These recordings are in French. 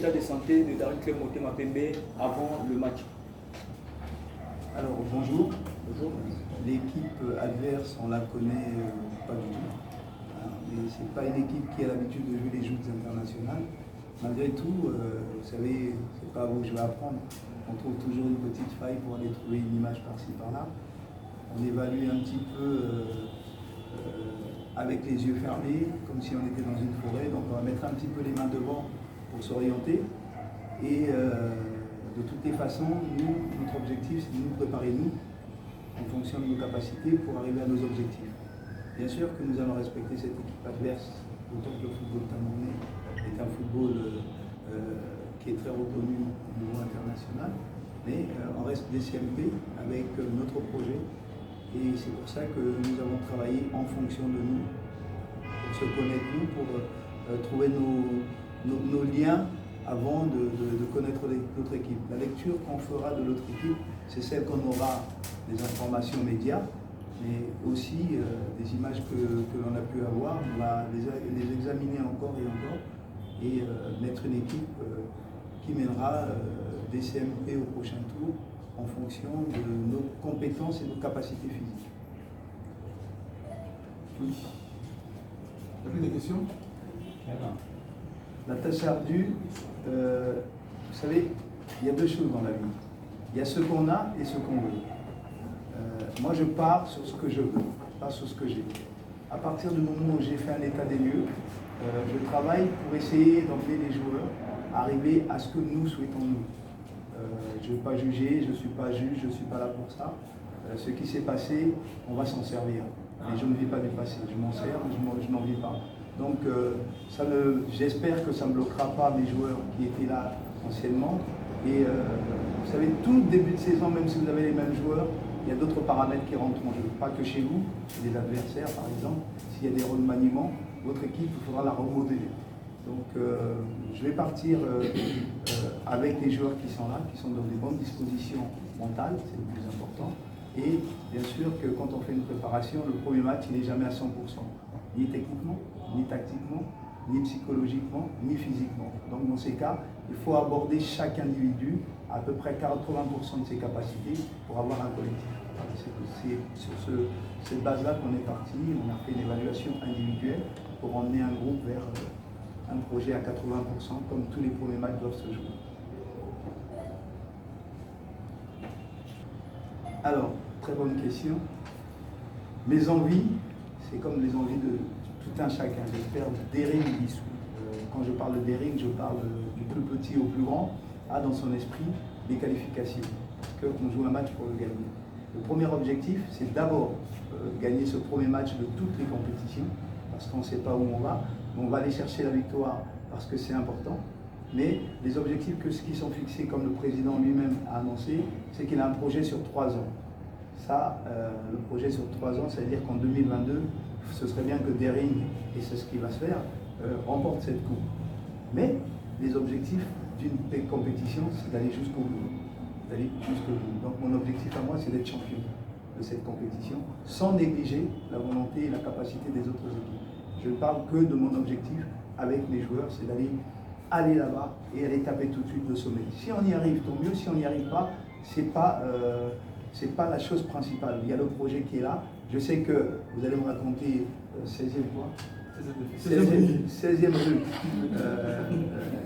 L'état de santé de Daring Club Motema Pembe avant le match. Alors bonjour. Bonjour. L'équipe adverse, on la connaît pas du tout. Mais ce n'est pas une équipe qui a l'habitude de jouer les joutes internationales. Malgré tout, vous savez, c'est pas vous que je vais apprendre. On trouve toujours une petite faille pour aller trouver une image par-ci par-là. On évalue un petit peu avec les yeux fermés, comme si on était dans une forêt. Donc on va mettre un petit peu les mains devant pour s'orienter. Et de toutes les façons, notre objectif, c'est de nous préparer, nous, en fonction de nos capacités, pour arriver à nos objectifs. Bien sûr que nous allons respecter cette équipe adverse, autant que le football camerounais est un football qui est très reconnu au niveau international, mais on reste des CMP avec notre projet, et c'est pour ça que nous avons travaillé en fonction de nous, pour se connaître nous, pour trouver nos liens avant de connaître l'autre équipe. La lecture qu'on fera de l'autre équipe, c'est celle qu'on aura des informations médias, mais aussi des images que l'on a pu avoir. On va les examiner encore et encore et mettre une équipe qui mènera des CMP au prochain tour en fonction de nos compétences et nos capacités physiques. Oui. Vous avez des questions? La tâche ardue, vous savez, il y a deux choses dans la vie. Il y a ce qu'on a et ce qu'on veut. Moi, je pars sur ce que je veux, pas sur ce que j'ai. À partir du moment où j'ai fait un état des lieux, je travaille pour essayer d'emmener les joueurs à arriver à ce que nous souhaitons nous. Je ne vais pas juger, je ne suis pas juge, je ne suis pas là pour ça. Ce qui s'est passé, on va s'en servir. Et je ne vis pas du passé, je m'en sers, mais je n'en vis pas. Donc j'espère que ça ne bloquera pas mes joueurs qui étaient là anciennement. Et vous savez, tout début de saison, même si vous avez les mêmes joueurs, il y a d'autres paramètres qui rentrent en jeu. Pas que chez vous, chez les adversaires par exemple. S'il y a des remaniements, votre équipe, il faudra la remodeler. Donc je vais partir avec les joueurs qui sont là, qui sont dans des bonnes dispositions mentales, c'est le plus important. Et bien sûr que quand on fait une préparation, le premier match, il n'est jamais à 100%. Ni techniquement, ni tactiquement, ni psychologiquement, ni physiquement. Donc dans ces cas, il faut aborder chaque individu à peu près 80% de ses capacités pour avoir un collectif. C'est sur cette base-là qu'on est parti. On a fait une évaluation individuelle pour emmener un groupe vers un projet à 80%, comme tous les premiers matchs doivent se jouer. Alors, très bonne question. Mes envies, c'est comme les envies de tout un chacun. J'espère Daring dissous. Quand je parle de Daring, je parle du plus petit au plus grand, a dans son esprit des qualifications, parce qu'on joue un match pour le gagner. Le premier objectif, c'est d'abord gagner ce premier match de toutes les compétitions, parce qu'on ne sait pas où on va, mais on va aller chercher la victoire parce que c'est important. Mais les objectifs qui sont fixés, comme le président lui-même a annoncé, c'est qu'il a un projet sur 3 ans. Ça, le projet sur 3 ans, ça veut dire qu'en 2022, ce serait bien que Daring, et c'est ce qui va se faire, remporte cette coupe. Mais les objectifs d'une compétition, c'est d'aller jusqu'au bout. Donc mon objectif à moi, c'est d'être champion de cette compétition, sans négliger la volonté et la capacité des autres équipes. Je ne parle que de mon objectif avec mes joueurs, c'est d'aller là-bas et aller taper tout de suite le sommet. Si on y arrive, tant mieux. Si on n'y arrive pas, c'est pas la chose principale. Il y a le projet qui est là. Je sais que vous allez me raconter 16e quoi 16e rue.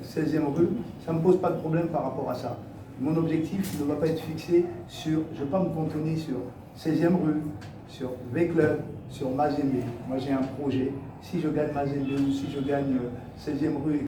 16e rue. Ça ne me pose pas de problème par rapport à ça. Mon objectif ne va pas être fixé sur, je ne vais pas me cantonner sur 16e rue, sur V-Club, sur Mazembe. Moi j'ai un projet. Si je gagne Mazembe ou si je gagne 16e rue,